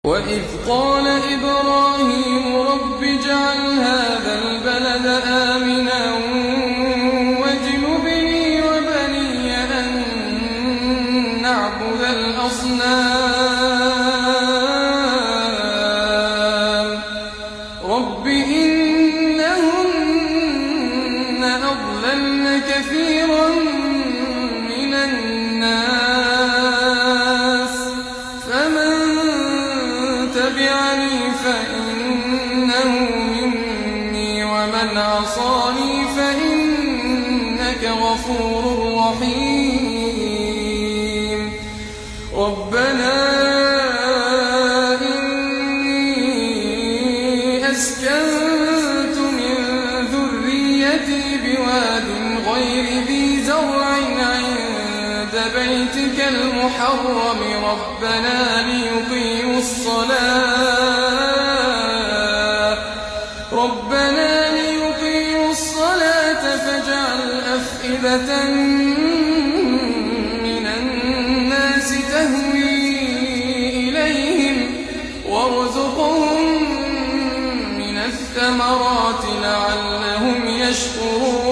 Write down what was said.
وإذ قال إبراهيم رب اجعل هذا البلد آمنا واجنبني وبني أن نعبد الأصنام رب إنهن أضللن كثيرا من الناس فمن تبعني فإنه مني ومن عصاني فإنك غفور رحيم ربنا إني أسكنت من ذريتي بواد غير ذي زرع عند بيتك المحرم ربنا ليقيموا الصلاة فاجعل أفئدة من الناس تهوي إليهم وارزقهم من الثمرات لعلهم يشكرون